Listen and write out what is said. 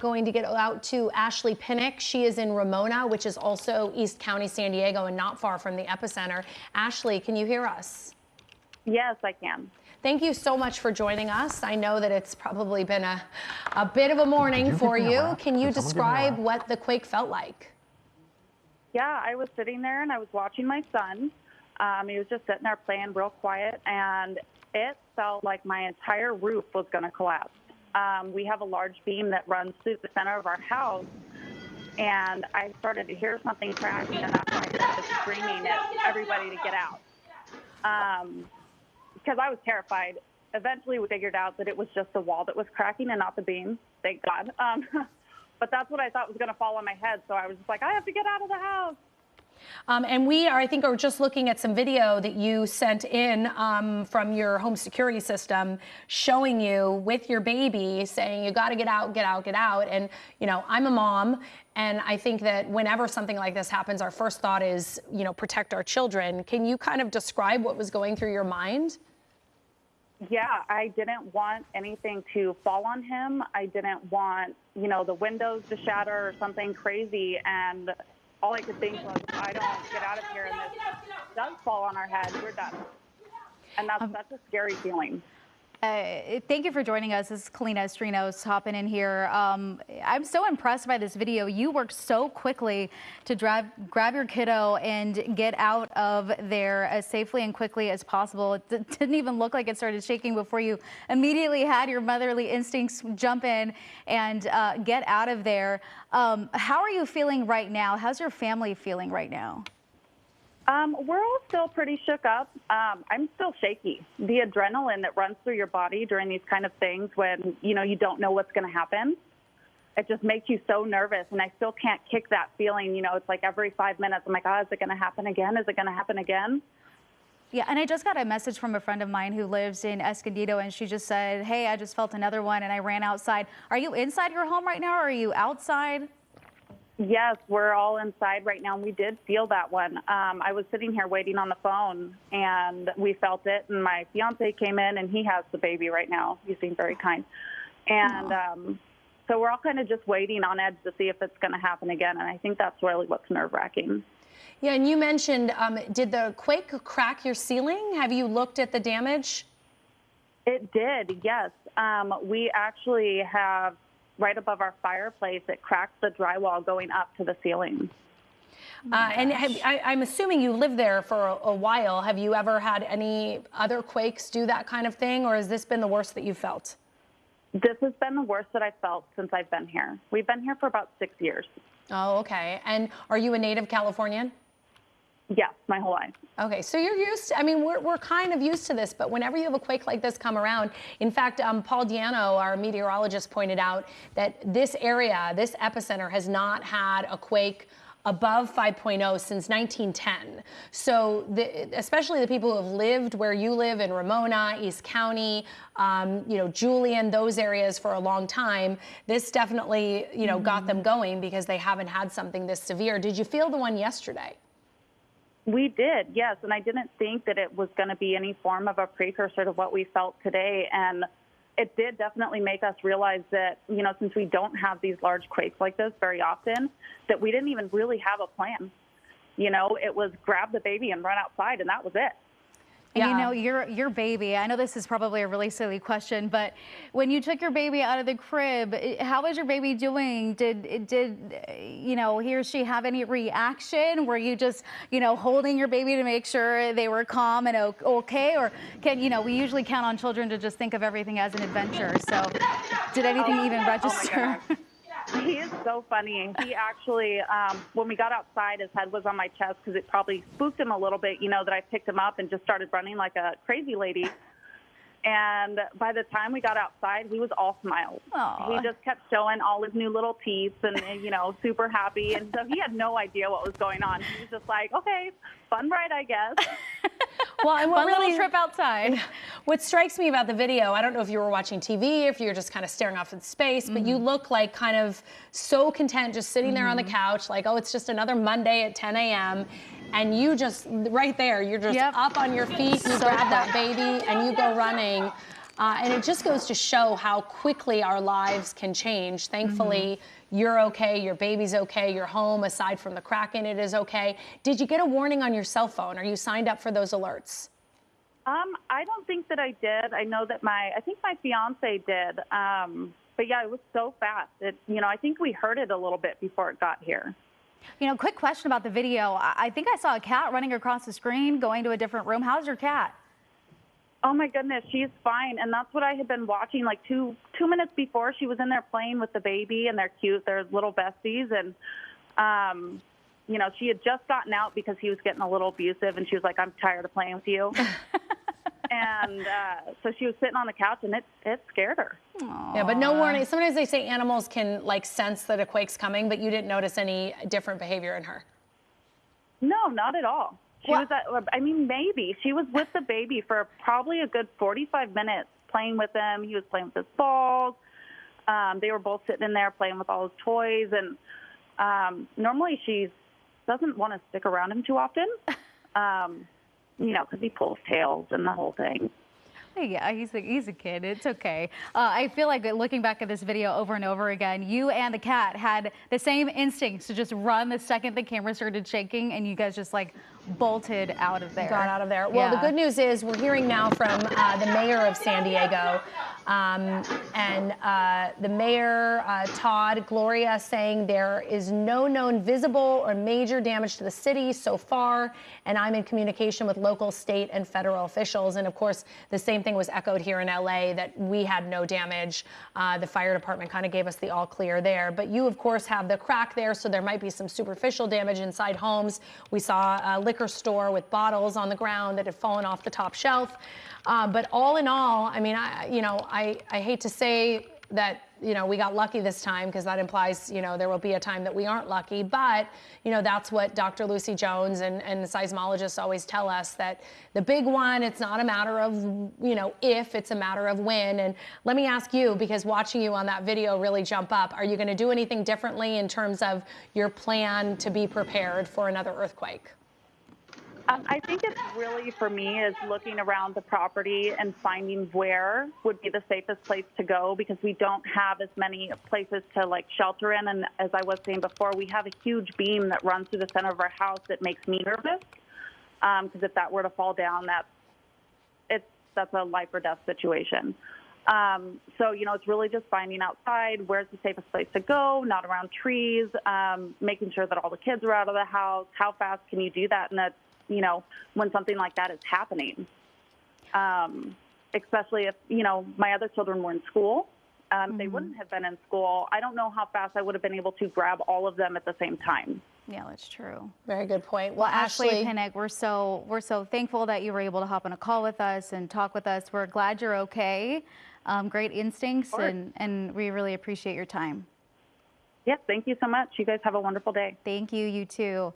going to get out to Ashley Pinnick. She is in Ramona, which is also East County, San Diego, and not far from the epicenter. Ashley, can you hear us? Yes, I can. Thank you so much for joining us. I know that it's probably been a bit of a morning for you. Can you describe what the quake felt like? Yeah, I was sitting there and I was watching my son. He was just sitting there playing real quiet, and it felt like my entire roof was going to collapse. We have a large beam that runs through the center of our house, and I started to hear something cracking, and that's when I started screaming at everybody to get out. Because I was terrified. Eventually we figured out that it was just the wall that was cracking and not the beam, thank God. But that's what I thought was going to fall on my head, so I was just like, I have to get out of the house. And we are, I think, are just looking at some video that you sent in from your home security system showing you with your baby saying, you got to get out, get out, get out. And, you know, I'm a mom, and I think that whenever something like this happens, our first thought is, you know, protect our children. Can you kind of describe what was going through your mind? Yeah, I didn't want anything to fall on him. I didn't want, you know, the windows to shatter or something crazy. And all I could think was, if I don't get out of here and this does fall on our head, we're done. And that's such a scary feeling. Thank you for joining us. This is Kalina Estrinos hopping in here. I'm so impressed by this video. You worked so quickly to grab your kiddo and get out of there as safely and quickly as possible. It didn't even look like it started shaking before you immediately had your motherly instincts jump in and get out of there. How are you feeling right now? How's your family feeling right now? We're all still pretty shook up. I'm still shaky. The adrenaline that runs through your body during these kind of things when, you know, you don't know what's going to happen, it just makes you so nervous. And I still can't kick that feeling. You know, it's like every 5 minutes, I'm like, oh, is it going to happen again? Is it going to happen again? Yeah, and I just got a message from a friend of mine who lives in Escondido, and she just said, hey, I just felt another one, and I ran outside. Are you inside your home right now, or are you outside? Yes, we're all inside right now, and we did feel that one. I was sitting here waiting on the phone, and we felt it, and my fiance came in, and he has the baby right now. He seemed very kind. And so we're all kind of just waiting on edge to see if it's going to happen again, and I think that's really what's nerve-wracking. Yeah, and you mentioned, did the quake crack your ceiling? Have you looked at the damage? It did, yes. We actually have, right above our fireplace, it cracked the drywall going up to the ceiling. And I'm assuming you lived there for a while. Have you ever had any other quakes do that kind of thing, or has this been the worst that you felt? This has been the worst that I've felt since I've been here. We've been here for about 6 years. Oh, okay. And are you a native Californian? Yes, my whole life. Okay, so you're used to, I mean, we're kind of used to this, but whenever you have a quake like this come around, in fact, Paul Diano, our meteorologist, pointed out that this area, this epicenter, has not had a quake above 5.0 since 1910. So especially the people who have lived where you live in Ramona, East County, you know, Julian, those areas for a long time, this definitely, you know, got them going because they haven't had something this severe. Did you feel the one yesterday? We did, yes, and I didn't think that it was going to be any form of a precursor to what we felt today, and it did definitely make us realize that, you know, since we don't have these large quakes like this very often, that we didn't even really have a plan. You know, it was grab the baby and run outside, and that was it. And you know, your baby, I know this is probably a really silly question, but when you took your baby out of the crib, how was your baby doing? Did you know, he or she have any reaction? Were you just, you know, holding your baby to make sure they were calm and okay? Or can, you know, we usually count on children to just think of everything as an adventure. So did anything even register? Oh, he is so funny. He actually, when we got outside, his head was on my chest because it probably spooked him a little bit, you know, that I picked him up and just started running like a crazy lady. And by the time we got outside, he was all smiles. Aww. He just kept showing all his new little teeth and, you know, super happy. And so he had no idea what was going on. He was just like, okay, fun ride, I guess. Well, and what little trip outside. What strikes me about the video, I don't know if you were watching TV, if you're just kind of staring off into space, but you look like kind of so content just sitting there on the couch, like, oh, it's just another Monday at 10 a.m. And you just, right there, you're just up on your feet, you grab that baby, and you go running. And it just goes to show how quickly our lives can change. Thankfully, you're okay, your baby's okay, your home, aside from the crack in it, is okay. Did you get a warning on your cell phone? Are you signed up for those alerts? I don't think that I did. I know that I think my fiance did. But yeah, it was so fast. I think we heard it a little bit before it got here. Quick question about the video. I think I saw a cat running across the screen, going to a different room. How's your cat? Oh my goodness, she's fine. And that's what I had been watching like two minutes before. She was in there playing with the baby, and they're cute. They're little besties. And, she had just gotten out because he was getting a little abusive, and she was like, I'm tired of playing with you. And so she was sitting on the couch, and it scared her. Aww. Yeah, but no warning. Sometimes they say animals can sense that a quake's coming, but you didn't notice any different behavior in her. No, not at all. Maybe. She was with the baby for probably a good 45 minutes playing with him. He was playing with his balls. They were both sitting in there playing with all his toys. And normally she doesn't want to stick around him too often, because he pulls tails and the whole thing. Yeah, he's a kid. It's okay. I feel like looking back at this video over and over again, you and the cat had the same instincts to just run the second the camera started shaking, and you guys just bolted out of there. Got out of there. Well, the good news is we're hearing now from the mayor of San Diego, and the mayor, Todd, Gloria, saying there is no known visible or major damage to the city so far, and I'm in communication with local, state, and federal officials. And of course, the same thing was echoed here in LA, that we had no damage. The fire department kind of gave us the all clear there. But you, of course, have the crack there, so there might be some superficial damage inside homes. We saw a liquor store with bottles on the ground that had fallen off the top shelf. But all in all, I hate to say that, we got lucky this time, because that implies, there will be a time that we aren't lucky. But, that's what Dr. Lucy Jones and the seismologists always tell us, that the big one, it's not a matter of, if, it's a matter of when. And let me ask you, because watching you on that video really jump up, are you going to do anything differently in terms of your plan to be prepared for another earthquake? I think it's really, for me, is looking around the property and finding where would be the safest place to go, because we don't have as many places to shelter in. And as I was saying before, we have a huge beam that runs through the center of our house that makes me nervous, because if that were to fall down, that's a life or death situation. So, it's really just finding outside where's the safest place to go, not around trees, making sure that all the kids are out of the house. How fast can you do that? And that's, when something like that is happening, especially if, my other children were in school. If they wouldn't have been in school, I don't know how fast I would have been able to grab all of them at the same time. Yeah, that's true. Very good point. Well, Ashley Pinnick, we're so thankful that you were able to hop on a call with us and talk with us. We're glad you're okay. Great instincts, and we really appreciate your time. Yes, thank you so much. You guys have a wonderful day. Thank you. You too.